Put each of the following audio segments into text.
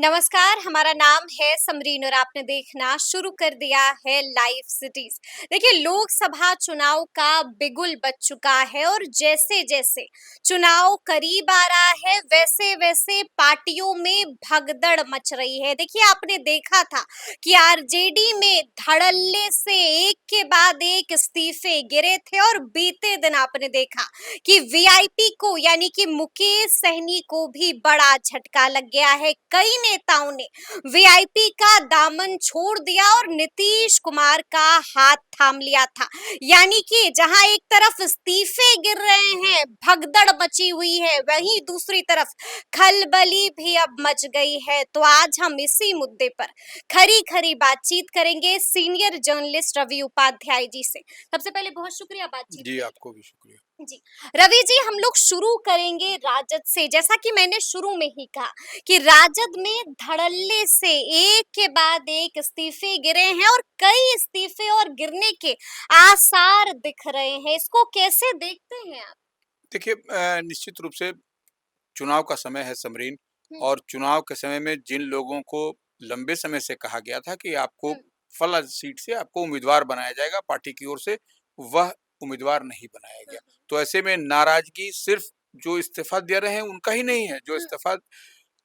नमस्कार, हमारा नाम है समरीन और आपने देखना शुरू कर दिया है लाइव सिटीज। देखिए, लोकसभा चुनाव का बिगुल बज चुका है और जैसे जैसे चुनाव करीब आ रहा है वैसे वैसे पार्टियों में भगदड़ मच रही है। देखिए, आपने देखा था कि आरजेडी में धड़ल्ले से एक के बाद एक इस्तीफे गिरे थे और बीते दिन आपने देखा कि वीआईपी को यानी कि मुकेश सहनी को भी बड़ा झटका लग गया है। कई नेताओं ने वीआईपी का दामन छोड़ दिया और नीतीश कुमार का हाथ थाम लिया था। यानी कि जहां एक तरफ इस्तीफे गिर रहे हैं, भगदड़ मची हुई है, वहीं दूसरी तरफ खलबली भी अब मच गई है। तो आज हम इसी मुद्दे पर खरी खरी बातचीत करेंगे सीनियर जर्नलिस्ट रवि उपाध्याय जी से। सबसे पहले बहुत शुक्रिया बातचीत जी, के लिए। आपको भी शुक्रिया। जी, रवि जी, हम लोग शुरू करेंगे राजद से। जैसा कि मैंने शुरू में ही कहा कि राजद में धड़ल्ले से एक के बाद एक इस्तीफे गिरे हैं और कई इस्तीफे और गिरने के आसार दिख रहे हैं। इसको कैसे देखते हैं आप? देखिए निश्चित रूप से चुनाव का समय है समरीन। हम्म, और चुनाव के समय में जिन लोगों को लंबे समय से कहा गया था कि आपको हम्म, फला सीट से आपको उम्मीदवार बनाया जाएगा पार्टी की ओर से, वह उम्मीदवार नहीं बनाया हम्म, गया। तो ऐसे में नाराजगी सिर्फ जो इस्तीफा दे रहे हैं उनका ही नहीं है, जो हम्म, इस्तीफा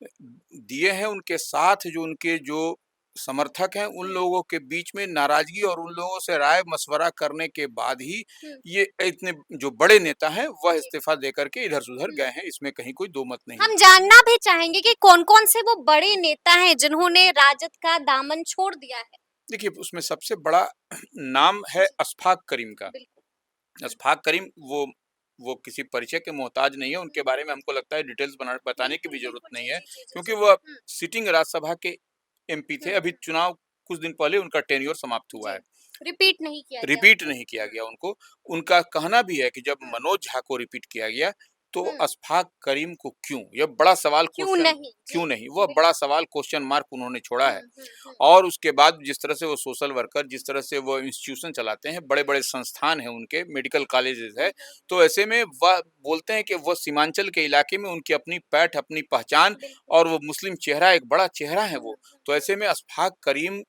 दिए हैं उनके साथ जो उनके जो समर्थक हैं उन हम्म, लोगों के बीच में नाराजगी और उन लोगों से राय मशवरा करने के बाद ही हम्म, ये इतने जो बड़े नेता हैं वह जी, इस्तीफा देकर के इधर सुधर हम्म। गए हैं, इसमें कहीं कोई दो मत नहीं हम है। जानना भी चाहेंगे कि कौन-कौन से वो बड़े नेता हैं जिन्होंने राजद का दामन छोड़ दिया है। देखिए उसमें सबसे बड़ा नाम है जी, अशफाक करीम का। बिल्कुल। हम्म, अशफाक करीम वो किसी परिचय के मोहताज नहीं है, उनके हम्म, बारे में हमको लगता है डिटेल्स बताने की बिल्कुल भी जरूरत बिल्कुल, नहीं जी है, जी जी जी क्योंकि जी। वह सिटिंग राज्यसभा के एमपी थे। अभी हम्म। चुनाव कुछ दिन पहले उनका टेन्योर समाप्त हुआ जी, है। रिपीट नहीं किया गया रिपीट उनको। नहीं किया गया उनको। उनका कहना भी है कि जब हुँ, मनोज झा को रिपीट किया गया, तो हुँ, अशफाक करीम को क्यों? यह बड़ा सवाल क्यों क्वेश्चन नहीं? जी, क्यों नहीं? वह बड़ा बिल्कुल। सवाल क्वेश्चन मार्क उन्होंने छोड़ा हुँ, है। हुँ, हुँ, और उसके बाद जिस तरह से वो सोशल वर्कर, जिस तरह से वो इंस्टीट्यूशन चलाते हैं, बड़े-बड़े संस्थान हैं उनके, मेडिकल कॉलेजेस हुँ, है, हुँ, तो ऐसे में वह बोलते हैं कि वह सीमांचल के इलाके में उनकी अपनी पैठ, अपनी पहचान बिल्कुल। और वो मुस्लिम चेहरा, एक बड़ा चेहरा है हुँ, वो। हुँ, तो ऐसे में अशफाक करीम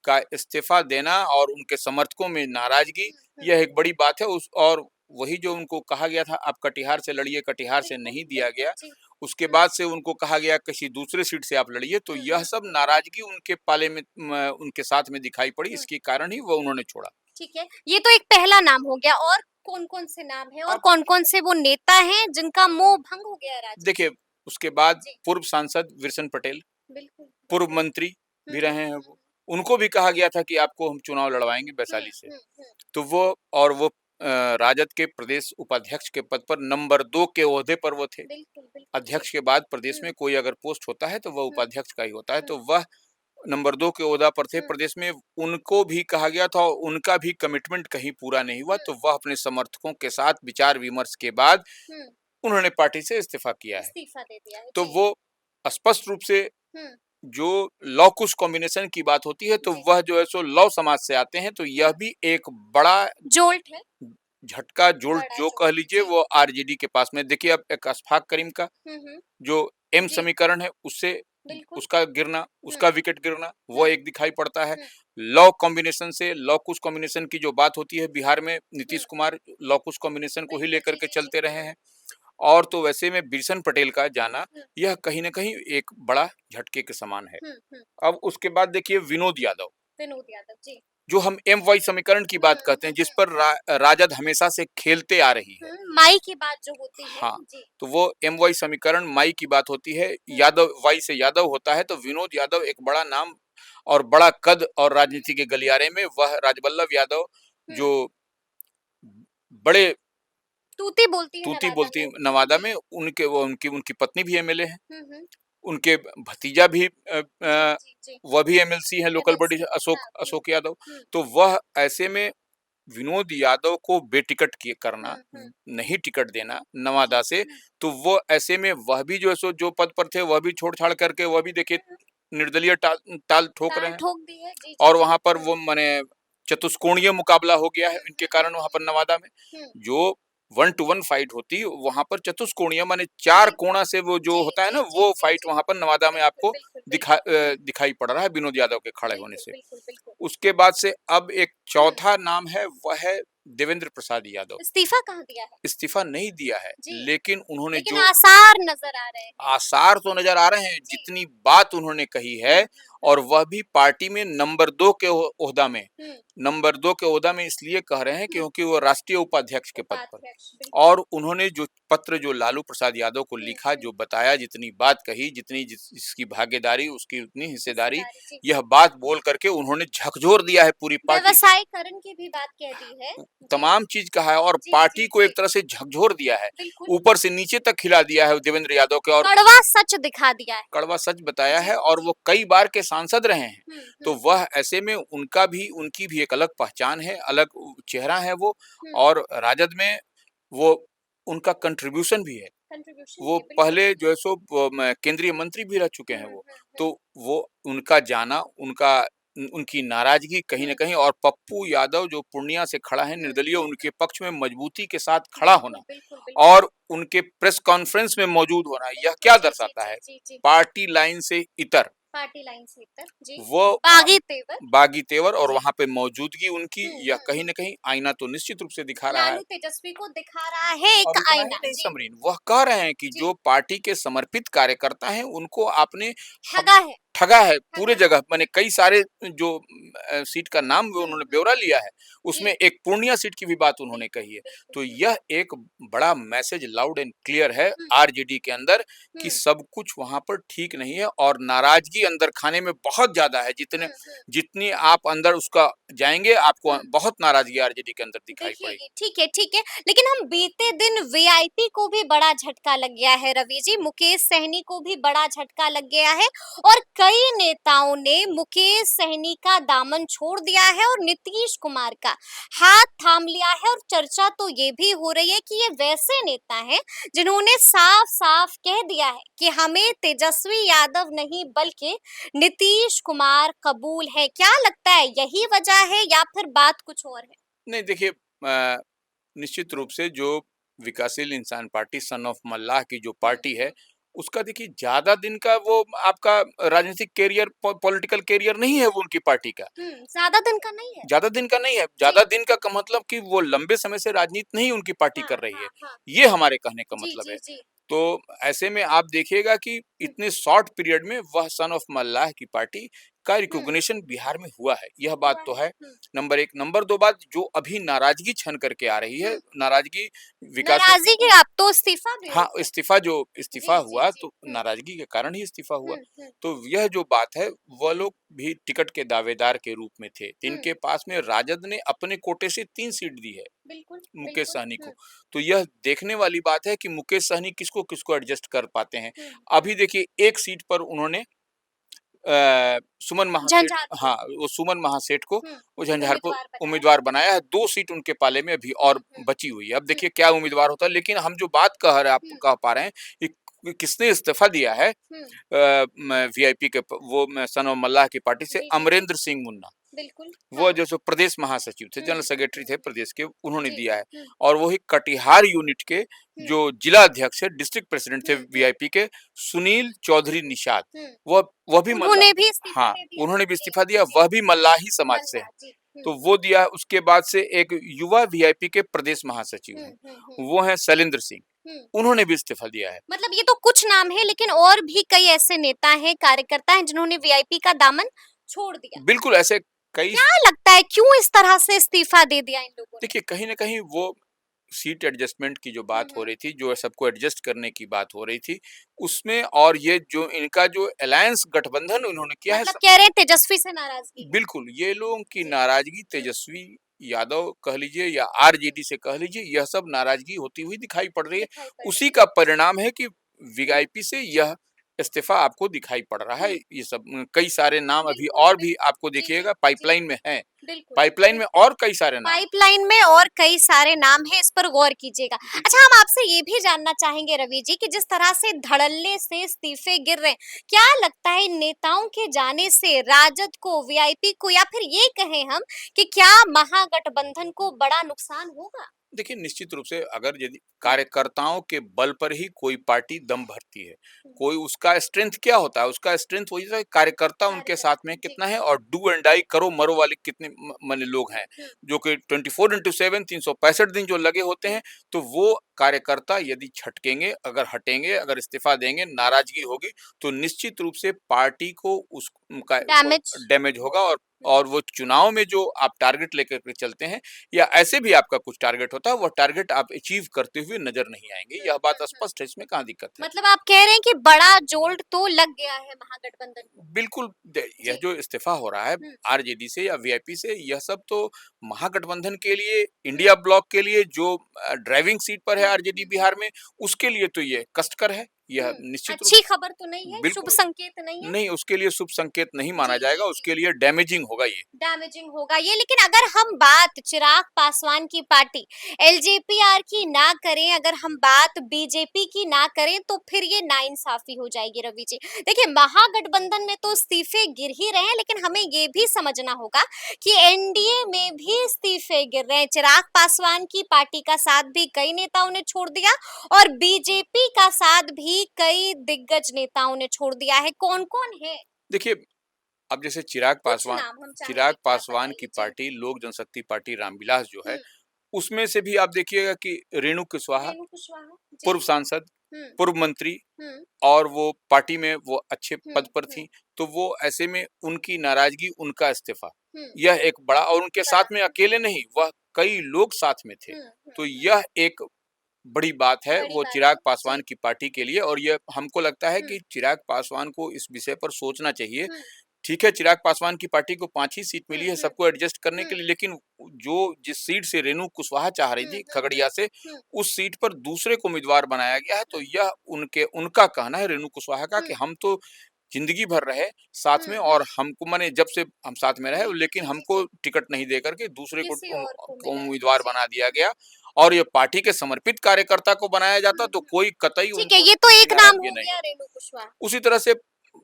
का इस्तीफा देना और उनके समर्थकों में नाराजगी, हुँ, हुँ, यह एक बड़ी बात है। उस और वही जो उनको कहा गया था आप कटिहार से लड़िए, कटिहार से बिल्कुल, नहीं दिया बिल्कुल, गया। जी। उसके हुँ, बाद से उनको कहा गया किसी दूसरे सीट से आप लड़िए, तो हुँ, यह हुँ, सब नाराजगी उनके पाले में उनके साथ में दिखाई पड़ी, हुँ, इसके कारण ही वो उन्होंने छोड़ा। ठीक है। ये तो एक पहला नाम हो गया और कौन-कौन से नाम हैं और अब कौन-कौन से वो नेता हैं जिनका मोह भंग हो गया है राजद देखिए से? उसके बाद जी, पूर्व सांसद विरसन पटेल, बिल्कुल, पूर्व बिल्कुल। मंत्री हुँ, भी हुँ, रहे हैं हुँ, वो। उनको भी कहा गया था कि आपको हम चुनाव लड़वाएँगे हुँ, वैशाली से। हुँ, हुँ, तो वो और वो राजद के प्रदेश उपाध्यक्ष के पद पर नंबर 2 के ओहदे पर वो थे। बिल्कुल, बिल्कुल, जी। अध्यक्ष के बाद प्रदेश हुँ, में कोई अगर पोस्ट होता है तो वह हुँ, उपाध्यक्ष का ही होता है। हुँ, तो वह नंबर 2 के ओहदा पर थे हुँ, प्रदेश में। उनको भी कहा गया था और उनका भी कमिटमेंट कहीं पूरा नहीं हुआ, हुँ, तो वह अपने समर्थकों के साथ विचार-विमर्श के बाद हुँ, उन्होंने पार्टी से इस्तीफा किया है। इस्तीफा दे दिया है। तो जी। वो स्पष्ट रूप से हुँ, जो लव-कुश कॉम्बिनेशन की बात होती है, तो जी, वह जो है सो लव समाज से आते हैं, तो हुँ, यह भी एक बड़ा जोल्ट है, झटका, जोल्ट बड़ा जो कह जोल्ट। लीजिए, जी। वो आरजेडी के पास में। देखिए अब एक अशफाक करीम का हुँ, हुँ। जो एम जी, समीकरण है उससे बिल्कुल। उसका गिरना, हुँ, उसका विकेट गिरना वो हुँ, एक दिखाई पड़ता है। हुँ, लव कॉम्बिनेशन से लव-कुश कॉम्बिनेशन की जो बात होती है, बिहार में हुँ, नीतीश कुमार लव-कुश कॉम्बिनेशन को ही बिल्कुल, लेकर जी, के जी, जी। चलते रहे हुँ, हैं। और तो वैसे में बिरसन पटेल का जाना, हुँ, यह कहीं न कहीं एक बड़ा झटके के समान है। हुँ, हुँ। अब उसके बाद देखिए विनोद यादव, विनोद यादव, जी। जो हम एम वाई समीकरण की हुँ, बात करते हुँ, हैं, जिस हुँ, पर राजद हमेशा से खेलते आ रही है। माई की बात जो होती है, हाँ, जी। तो वो एम वाई समीकरण माई की बात होती है, हुँ, यादव वाई से यादव होता है, तो विनोद यादव एक बड़ा नाम और बड़ा कद और राजनीति के गलियारे में वह राजबल्लभ यादव, हुँ, जो बड़े तूती बोलती है तूती नवादा बोलती में। नवादा जी। में, उनके वो उनकी पत्नी भी एमएलए हैं, हुँ, हुँ। उनके भतीजा भी जी, जी, जी। वह भी एमएलसी हैं, लोकल बॉडी एमएलसी अशोक हाँ, अशोक बिल्कुल। यादव। हुँ, तो वह ऐसे में विनोद यादव को बेटिकट किए करना, हुँ, हुँ। नहीं टिकट देना जी। नवादा से, हुँ, तो वो ऐसे में वह भी जो है सो जो पद पर थे, वह भी छोड़-छाड़ करके वह भी देखिए हुँ, निर्दलीय टाल ठोक रहे ताल हैं। ठोक दी है। जी, जी, और जी। वहाँ पर हुँ, वो माने चतुष्कोणीय मुकाबला हो गया है हुँ, इनके हुँ, कारण वहाँ पर नवादा में। हुँ, जो 1 टू 1 फाइट होती, वहां पर चतुष्कोणीय माने 4 बिल्कुल। कोणा से वो जो जी, होता है जी, ना, जी, वो जी, फाइट जी। वहां पर नवादा में बिल्कुल, आपको बिल्कुल, बिल्कुल। दिखाई पड़ रहा है विनोद यादव के खड़े होने बिल्कुल, से। बिल्कुल, बिल्कुल। उसके बाद से अब एक हुँ, चौथा नाम है, वह है देवेंद्र प्रसाद यादव। इस्तीफ़ा कहाँ दिया है? इस्तीफा नहीं दिया है, जी, लेकिन उन्होंने लेकिन जो आसार नज़र आ रहे हैं। आसार तो नजर आ रहे हैं, जी। जितनी बात उन्होंने कही हुँ, है, हुँ, हुँ, और वह भी पार्टी में नंबर 2 के ओहदा में। हुँ, नंबर 2 के ओहदा में इसलिए कह रहे हैं हुँ। क्योंकि वो राष्ट्रीय उपाध्यक्ष के पद पर। उपाध्यक्ष, बिल्कुल। और उन्होंने जो पत्र जो लालू प्रसाद यादव को हुँ, लिखा, हुँ, जो बताया, जितनी बात कही, जितनी जिसकी भागीदारी, उसकी उतनी हिस्सेदारी, हिस्सेदारी, जी। यह बात बोल करके उन्होंने झकझोर दिया है पूरी पार्टी को। व्यवसायीकरण की भी बात कह दी है। जी, तमाम चीज कहा है और जी, पार्टी जी, को एक जी, तरह से झकझोर दिया है, बिल्कुल। ऊपर से नीचे तक खिला दिया है देवेंद्र यादव के, और कड़वा सच दिखा दिया है। कड़वा सच बताया जी, है, और जी। वो कई बार के सांसद रहे हैं। हुँ, तो हुँ, हुँ, वह ऐसे में उनकी भी एक अलग पहचान है, अलग चेहरा है वो, हुँ। और राजद में वो उनका कंट्रीब्यूशन भी है। कंट्रीब्यूशन वो भी है, बिल्कुल। पहले जो है सो केंद्रीय मंत्री भी रह चुके हुँ, हैं हुँ, वो। हुँ, तो वो उनका जाना, उनकी नाराजगी कहीं हुँ, न कहीं, और पप्पू यादव जो पूर्णिया से खड़ा है हुँ, निर्दलीय, हुँ, उनके पक्ष में मजबूती के साथ खड़ा बिल्कुल, होना, बिल्कुल, बिल्कुल, और उनके प्रेस कॉन्फ्रेंस में मौजूद होना, यह बिल्कुल। क्या जी, जी, दर्शाता जी, है? जी, जी। पार्टी लाइन से इतर पार्टी लाइन से इतर, जी। वो बागी तेवर, बागी तेवर, और जी। वहां पे मौजूदगी उनकी, हुँ, यह हुँ, कहीं हुँ। न कहीं आईना तो निश्चित रूप से दिखा रहा है। लालू तेजस्वी को दिखा रहा है एक और इतना ही आईना। नहीं जी, समरीन, वह कह रहे हैं कि जी। जो पार्टी के समर्पित कार्यकर्ता हैं, उनको आपने हम ठगा है, ठगा है पूरे ठगा है। जगह, माने कई सारे जो सीट का नाम वो हुँ, उन्होंने हुँ, ब्यौरा हुँ। लिया है, उसमें जी, एक पूर्णिया सीट की भी बात उन्होंने बिल्कुल, कही है। बिल्कुल। तो हुँ, यह एक बड़ा मैसेज लाउड एंड क्लियर है हुँ, आरजेडी के अंदर, कि हुँ, सब कुछ वहां पर ठीक नहीं है, और नाराजगी अंदर खाने में बहुत ज्यादा है। हुँ, जितने हुँ, जितनी आप अंदर उसका जाएंगे, आपको हुँ। बहुत नाराजगी आरजेडी के अंदर दिखाई देखिए पड़ेगी। ये ठीक है, ठीक है। लेकिन हम बीते दिन वीआईपी को भी बड़ा झटका लग गया है रवि जी, मुकेश सहनी को भी बड़ा झटका लग गया है और कई नेताओं ने मुकेश सहनी का दामन छोड़ दिया है और नीतीश कुमार का हाथ थाम लिया है और चर्चा तो ये भी हो रही है कि ये वैसे नेता हैं जिन्होंने साफ-साफ कह दिया है कि हमें तेजस्वी यादव नहीं बल्कि नीतीश कुमार कबूल है। क्या लगता है यही वजह है या फिर बात कुछ और है? नहीं देखिए, निश्चित रूप से जो विकासशील इंसान पार्टी सन ऑफ मल्लाह की जो हुँ, पार्टी है, हुँ। उसका देखिए ज़्यादा दिन का वो आपका राजनीतिक कैरियर, पॉलिटिकल कैरियर नहीं है वो उनकी पार्टी का। ज़्यादा दिन का नहीं है। ज़्यादा दिन का नहीं है। जी। ज़्यादा दिन का मतलब कि वो लंबे समय से राजनीति नहीं उनकी पार्टी हाँ, कर रही है। हाँ, हाँ। ये हमारे कहने का जी, मतलब जी, है। जी। तो ऐसे में आप देखिएगा कि हुँ, इतने शॉर्ट पीरियड में वह सन ऑफ मल्लाह की पार्टी का हुँ, रिकॉग्निशन बिहार में हुआ है। यह बात हुआ तो है। है। हुँ, नंबर 1, नंबर 2 बात, जो अभी नाराज़गी छन करके आ रही है, हुँ। नाराज़गी विकास नाराज़गी की अब तो इस्तीफ़ा भी हो हाँ, गया। इस्तीफ़ा जी, जी, हुआ जी। तो नाराज़गी के कारण ही इस्तीफ़ा हुआ। हुँ, हुँ, तो यह जो बात है, वह लोग भी टिकट के दावेदार के रूप में थे। हुँ। इनके पास में राजद ने अपने कोटे से 3 सीट दी है बिल्कुल, मुकेश बिल्कुल। सहनी हुँ, को। तो यह देखने वाली बात है कि मुकेश सहनी किसको-किसको एडजस्ट कर पाते हैं। हुँ। अभी देखिए, एक सीट पर उन्होंने सुमन महासेठ, झंझारपुर। हाँ, वो सुमन महासेठ को हुँ, वो झंझारपुर उम्मीदवार बनाया है। उम्मीदवार बनाया है। 2 सीट उनके पाले में अभी हुँ, और हुँ, बची हुई है। अब हुँ, देखिए क्या उम्मीदवार होता है, लेकिन हम जो बात हुँ, कह पा रहे हैं कि किसने इस्तीफ़ा दिया है हुँ। वीआईपी के सन ऑफ मल्लाह की पार्टी से, जी, जी, जी। अमरेंद्र सिंह मुन्ना। बिल्कुल, वो हाँ। जो सो प्रदेश महासचिव थे, हुँ, जनरल हुँ, सेक्रेटरी हुँ, थे हुँ। प्रदेश के, उन्होंने जी। दिया है। हुँ, और वही कटिहार यूनिट के हुँ, जो जिला अध्यक्ष है, डिस्ट्रिक्ट प्रेसिडेंट थे हुँ, हुँ, वीआईपी के, सुनील चौधरी निषाद, हुँ। वह भी मल्लाह, उन्होंने भी इस्तीफ़ा हाँ, दे दिया? उन्होंने भी जी, इस्तीफ़ा दिया, जी। वह भी मल्लाही समाज से मल्लाह, हैं। जी। हुँ, तो वो दिया है। उसके बाद से एक युवा वीआईपी के प्रदेश महासचिव हुँ, हैं, हुँ, हुँ, वो हैं शैलेंद्र सिंह, हुँ। उन्होंने भी इस्तीफ़ा दिया है। मतलब ये तो कुछ नाम है लेकिन और भी कई ऐसे नेता हैं, कार्यकर्ता हैं जिन्होंने वीआईपी का दामन छोड़ दिया। बिल्कुल ऐसे कई क्या लगता है क्यों इस तरह से इस्तीफा दे दिया इन लोगों ने? देखिए, कहीं न कहीं वो सीट एडजस्टमेंट की जो हुँ, बात हो हुँ। रही थी, जो सबको एडजस्ट करने की बात हो रही थी, उसमें, और ये जो इनका जो अलायंस गठबंधन उन्होंने किया है, मतलब कह रहे हैं तेजस्वी से नाराज़गी है। बिल्कुल, ये लोगों की जी। नाराज़गी हुँ, तेजस्वी यादव कह लीजिए या हुँ। आरजेडी से कह लीजिए, यह सब नाराज़गी होती हुई दिखाई पड़ रही है। दिखाई पड़ उसी रही है। का परिणाम है कि हुँ, वीआईपी से यह इस्तीफ़ा आपको दिखाई पड़ रहा है। हुँ। ये सब कई सारे नाम अभी बिल्कुल, और भी बिल्कुल। आपको जी, जी, देखिएगा जी। पाइपलाइन में हैं। बिल्कुल, पाइपलाइन में बिल्कुल। और कई सारे नाम हैं। पाइपलाइन में और कई सारे नाम हैं, इस पर गौर कीजिएगा। जी। अच्छा, हम आपसे ये भी जानना चाहेंगे रवि जी कि जिस तरह से धड़ल्ले से इस्तीफे गिर रहे हैं, क्या लगता है इन नेताओं के जाने से राजद को, वीआईपी को या फिर ये कहें हम कि क्या महागठबंधन को बड़ा नुकसान होगा? देखिए, निश्चित रूप से अगर यदि कार्यकर्ताओं के बल पर ही कोई पार्टी दम भरती है, हुँ, कोई उसका स्ट्रेंथ क्या होता है? उसका स्ट्रेंथ वही है कार्यकर्ता उनके साथ कार्यकर्ता, में जी। कितना है और डू एंड डाई करो मरो वाले कितने माने लोग हैं, हुँ, जो कि 24/7 365 दिन जो लगे होते हुँ, हैं, तो वो कार्यकर्ता यदि छटकेंगे, अगर हटेंगे, अगर इस्तीफा देंगे, नाराज़गी होगी, तो निश्चित रूप से पार्टी को उस का को डैमेज डैमेज होगा हुँ, और वो चुनाव में जो आप टारगेट लेकर के चलते हैं या ऐसे भी आपका कुछ टारगेट होता है, वो टारगेट आप अचीव करते हुए नज़र नहीं आएँगे। हुँ, यह बात हुँ, हुँ। स्पष्ट है, इसमें कहाँ दिक्कत है। मतलब आप कह रहे हैं कि बड़ा जोल्ट तो लग गया है महागठबंधन को। बिल्कुल, यह जी। जो इस्तीफ़ा हो रहा है हुँ, आरजेडी से या वीआईपी से, यह सब तो महागठबंधन के लिए, हुँ, इंडिया ब्लॉक के लिए जो ड्राइविंग सीट पर है हुँ, आरजेडी हुँ, बिहार में, उसके लिए तो ये कष्टकर है। यह हुँ। निश्चित रूप अच्छी खबर तो नहीं है, शुभ बिल्कुल संकेत नहीं है? नहीं, उसके लिए शुभ संकेत नहीं माना जी, जाएगा, जी, जी। उसके लिए डैमेजिंग होगा ये। डैमेजिंग होगा ये, लेकिन अगर हम बात चिराग पासवान की पार्टी एलजेपीआर की ना करें, अगर हम बात बीजेपी की ना करें, तो फिर ये नाइंसाफी हो जाएगी रवि जी। देखिए, महागठबंधन में तो इस्तीफे गिर ही रहे हैं, लेकिन हमें ये भी समझना होगा कि एनडीए में भी इस्तीफे गिर रहे हैं। चिराग पासवान की पार्टी का साथ भी कई नेताओं ने छोड़ दिया और बीजेपी का साथ भी कई दिग्गज नेताओं ने छोड़ दिया है। कौन कौन है? देखिए, अब जैसे कुछ नाम हम चाहेंगे चिराग कि आप पासवान की बताइए जी। पार्टी लोक जनशक्ति पार्टी रामविलास जो है, हुँ, उसमें से भी आप देखिएगा कि रेणु कुशवाहा, रेणु कुशवाहा, जी। पूर्व सांसद, हुँ, पूर्व मंत्री हुँ, और वो पार्टी में वो अच्छे हुँ, पद पर हुँ, थीं, तो वो ऐसे में उनकी नाराज़गी, उनका इस्तीफ़ा, हुँ, यह एक बड़ा और उनके बड़ा साथ में अकेले नहीं, वह कई लोग साथ में थे। हुँ, हुँ, तो हुँ, यह एक बड़ी बात है बड़ी वो बात चिराग है। पासवान जी। की पार्टी के लिए और यह हमको लगता है हुँ, कि चिराग पासवान को इस विषय पर सोचना चाहिए। हुँ, ठीक है, चिराग पासवान की पार्टी को 5 ही सीट हुँ, मिली है हुँ, सबको एडजस्ट करने हुँ, के लिए, लेकिन जो जिस सीट से रेणु कुशवाहा चाह रही हुँ, थी हुँ, हुँ, खगड़िया से, हुँ, उस सीट पर दूसरे को उम्मीदवार बनाया गया है, तो हुँ, यह उनका कहना है रेणु कुशवाहा का हुँ, कि हम तो ज़िंदगी भर रहे साथ हुँ, में हुँ। और हमको माने जब से हम साथ में रहे, जी, जी, लेकिन जी, जी, हमको जी। टिकट नहीं देकर के दूसरे किसी और को को मिला है। उम्मीदवार जी। बना दिया गया और ये पार्टी के समर्पित कार्यकर्ता को बनाया हुँ, जाता तो हुँ। कोई कतई ठीक है, उनको ये तो उनकी एक नाम नाराज़गी हो नहीं गया होती। रेणु कुशवाहा। उसी तरह से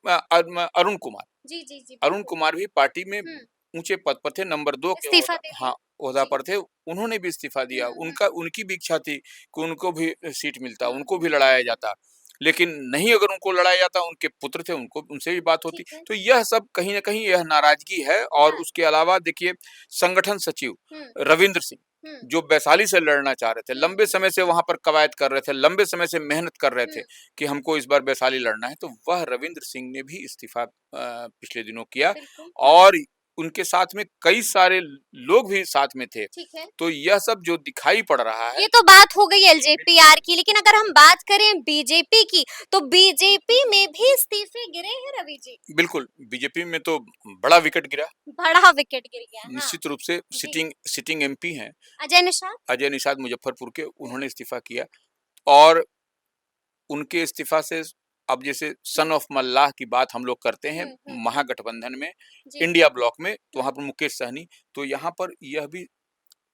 अरुण कुमार जी, जी, जी, अरुण बिल्कुल। कुमार भी पार्टी में हुँ, ऊँचे पद पर थे, नंबर 2 के इस्तीफ़ा दे हाँ, दिया। ओहदा जी। पर थे, उन्होंने भी इस्तीफ़ा हुँ, दिया। हुँ, उनकी भी इच्छा थी कि उनको भी सीट मिलता, हुँ, उनको हुँ, भी हुँ, लड़ाया हुँ। जाता। लेकिन नहीं अगर उनको लड़ाया जाता, उनके पुत्र थे, उनको उनसे भी बात होती। ठीक है। तो यह सब कहीं न कहीं यह नाराज़गी है और हाँ। उसके अलावा देखिए संगठन सचिव हुँ, रविंद्र सिंह, हुँ, जो वैशाली से लड़ना चाह रहे थे, हुँ, लंबे हुँ, समय से हुँ, वहाँ पर कवायद कर रहे थे, लंबे समय से मेहनत कर रहे थे हुँ, कि हमको इस बार वैशाली लड़ना है, तो वह रविंद्र सिंह ने भी इस्तीफ़ा पिछले दिनों किया बिल्कुल। हुँ, और उनके साथ में कई सारे लोग भी साथ में थे। ठीक है। तो यह सब जो दिखाई पड़ रहा है ये तो बात हो गई बिल्कुल, एलजेपीआर की, लेकिन अगर हम बात करें बीजेपी की, तो बीजेपी में भी इस्तीफे गिरे हैं रवि जी। बिल्कुल, बीजेपी में तो बड़ा विकेट गिरा। बड़ा विकेट गिर गया, हाँ। निश्चित रूप से जी, सिटिंग एमपी हैं, अजय निषाद? अजय निषाद मुज़फ्फरपुर के, हुँ, उन्होंने इस्तीफ़ा किया और उनके इस्तीफ़ा से अब जैसे हुँ, सन ऑफ मल्लाह की बात हम लोग करते हैं हुँ, हुँ, हुँ, महागठबंधन में, जी, इंडिया ब्लॉक में, तो हुँ, वहाँ पर मुकेश सहनी, तो यहाँ पर यह भी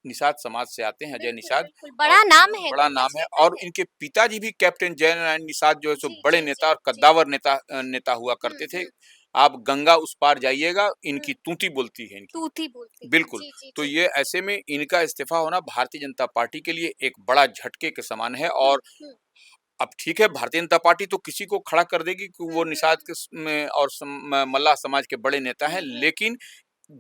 निषाद समाज से आते हैं, अजय बिल्कुल, निषाद बिल्कुल, और बड़ा नाम है, बड़ा नाम है दिग्गज नेता और है। इनके पिताजी भी कैप्टन जयनारायण निषाद जो है सो जी, बड़े जी, नेता जी, और जी। कद्दावर नेता हुआ हुँ, करते थे। हुँ, आप गंगा उस पार जाइएगा, हुँ, इनकी तूती बोलती है इनकी। तूती बोलती है। बिल्कुल, जी, जी, तो जी। ये ऐसे में इनका इस्तीफ़ा होना भारतीय जनता पार्टी के लिए एक बड़ा झटके के समान है हुँ, और हुँ, अब ठीक है, भारतीय जनता पार्टी तो किसी को खड़ा कर देगी कि हुँ, वो हुँ, निषाद हुँ, के में और मल्लाह समाज के बड़े नेता हुँ, हैं, हुँ, लेकिन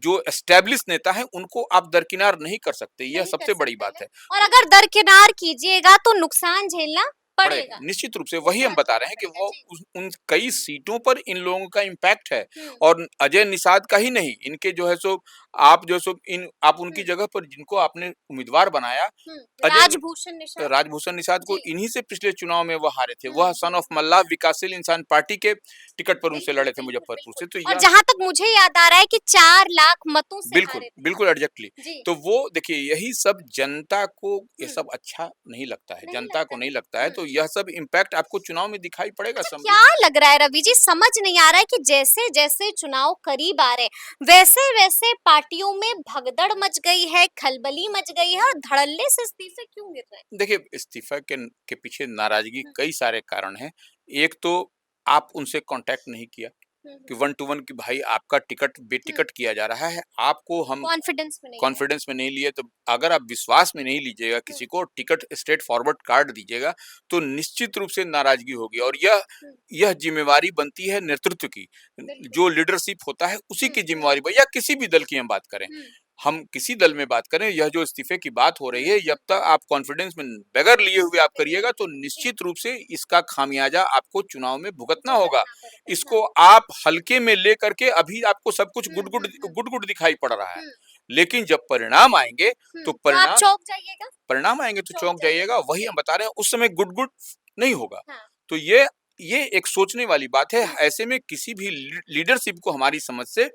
जो एस्टेब्लिश नेता हैं, उनको आप दरकिनार नहीं कर सकते, यह नहीं कर सबसे बड़ी सकते बात हैं है। और तो अगर दरकिनार कीजिएगा तो नुकसान झेलना पड़ेगा, पड़ेगा। निश्चित रूप से वही हम नुकसान बता झेलना रहे हैं कि पड़ेगा। वो जी। उन कई सीटों पर इन लोगों का इम्पैक्ट है हुँ, और अजय निषाद का ही नहीं, इनके जो है सो आप जो सो इन आप हुँ, उनकी जगह पर जिनको आपने उम्मीदवार बनाया, हुँ, अजय नि राजभूषण निषाद? राजभूषण निषाद को जी। इन्हीं से पिछले चुनाव में वो हारे थे। हुँ, वह सन हुँ, ऑफ हुँ। मल्लाह विकासशील इंसान पार्टी के टिकट पर उनसे बिल्कुल, लड़े थे बिल्कुल, मुज़फ्फरपुर बिल्कुल से। तो और यह जहाँ तक मुझे याद आ रहा है कि 4 लाख मतों से बिल्कुल, हारे थे। बिल्कुल एग्ज़ैक्टली। जी। तो वो देखिए यही सब जनता को ये हुँ, सब अच्छा नहीं लगता है, नहीं जनता लगता को नहीं है। लगता है, हुँ, तो हुँ। यह सब इम्पैक्ट आपको चुनाव में दिखाई पड़ेगा अच्छा, क्या समझिए। लग रहा है रवि जी, समझ नहीं आ रहा है कि जैसे-जैसे चुनाव करीब आ रहे हैं, वैसे-वैसे पार्टियों में भगदड़ मच गई है, खलबली मच गई है और धड़ल्ले से इस्तीफे क्यों गिर रहे हैं? देखिए, इस्तीफ़ा के पीछे नाराज़गी हुँ, कई सारे कारण हैं। एक तो आप उनसे कॉन्टैक्ट नहीं किया, हुँ, कि हुँ। 1 टू 1 कि भाई आपका टिकट हुँ। बेटिकट किया जा रहा है, आपको हम कॉन्फिडेंस में नहीं है। कॉन्फिडेंस में नहीं लिए, तो अगर आप विश्वास में नहीं लीजिएगा हुँ, किसी को, टिकट स्ट्रेट फॉरवर्ड काट दीजिएगा, तो निश्चित रूप से नाराज़गी होगी और हुँ, यह ज़िम्मेवारी बनती है नेतृत्व की। बिल्कुल। जो लीडरशिप होता है उसी हुँ, की हुँ, ज़िम्मेवारी ब या किसी भी दल की हम बात करें। हुँ, हम किसी दल में बात करें, यह जो इस्तीफे की बात हो हुँ, रही है, हुँ, जब तक आप कॉन्फिडेंस में बगैर लिए हुए आप नहीं करिएगा, तो रहेंगे। जी, निश्चित रूप से इसका खामियाज़ा आपको चुनाव में भुगतना होगा। भुगतना पड़ेगा। इसको हाँ। आप हल्के में लेकर के अभी आपको सब कुछ हुँ, गुड-गुड हुँ, हुँ, गुड-गुड दिखाई पड़ रहा है। हुँ, लेकिन जब परिणाम आएँगे, हुँ, तो तो आप चौंक जाइएगा, परिणाम आएँगे तो चौंक चौंक जाइएगा, जाइएगा। वही हम जी, बता रहे हैं, उस समय गुड-गुड नहीं होगा। हाँ। तो ये एक सोचने वाली बात है, हुँ, ऐसे में किसी भी लीडरशिप को हमारी समझ से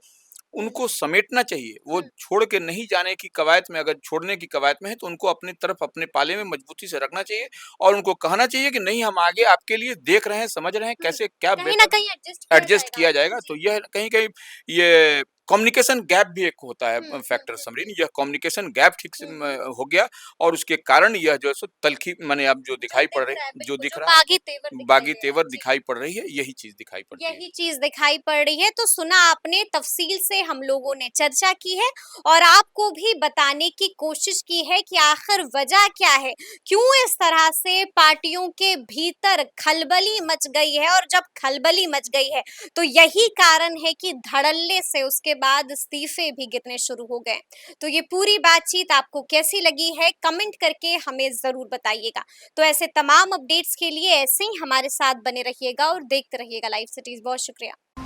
हुँ, उनको समेटना चाहिए। वो हुँ, छोड़ के नहीं जाने की कवायद में, अगर छोड़ने की कवायद में है, तो उनको अपनी तरफ, अपने पाले में मजबूती से रखना चाहिए और उनको कहना चाहिए कि नहीं, हम आगे आपके लिए देख रहे हैं, समझ रहे हैं, हुँ। कैसे क्या कहीं न बेहतर कहीं एडजस्ट किया एडजस्ट जाएगा किया आपको। जाएगा। तो जी। यह कहीं-कहीं ये कम्युनिकेशन गैप भी एक होता है हुँ, हुँ, फैक्टर हुँ, समरीन, यह कम्युनिकेशन गैप ठीक से हुँ, हो गया और उसके कारण यह जो है सो तल्खी माने अब जो जो दिखाई पड़ दिख रही, रहा है, जो बिल्कुल, दिख जो रहा बागी तेवर है, दिखाई बागी दे रहा है। तेवर जी। दिखाई पड़ रही है, यही चीज़ दिखाई पड़ती है। यही चीज दिखाई पड़ रही है। तो सुना आपने, तफसील से हम लोगों ने चर्चा की है और आपको भी बताने की कोशिश की है कि आखिर वजह क्या है, क्यों इस तरह से पार्टियों के भीतर खलबली मच गई है। और जब खलबली मच गई है तो यही कारण है कि धड़ल्ले से उसके बाद इस्तीफे भी गिरने शुरू हो गए। तो ये पूरी बातचीत आपको कैसी लगी है, कमेंट करके हमें जरूर बताइएगा। तो ऐसे तमाम अपडेट्स के लिए ऐसे ही हमारे साथ बने रहिएगा और देखते रहिएगा लाइव सिटीज। बहुत शुक्रिया।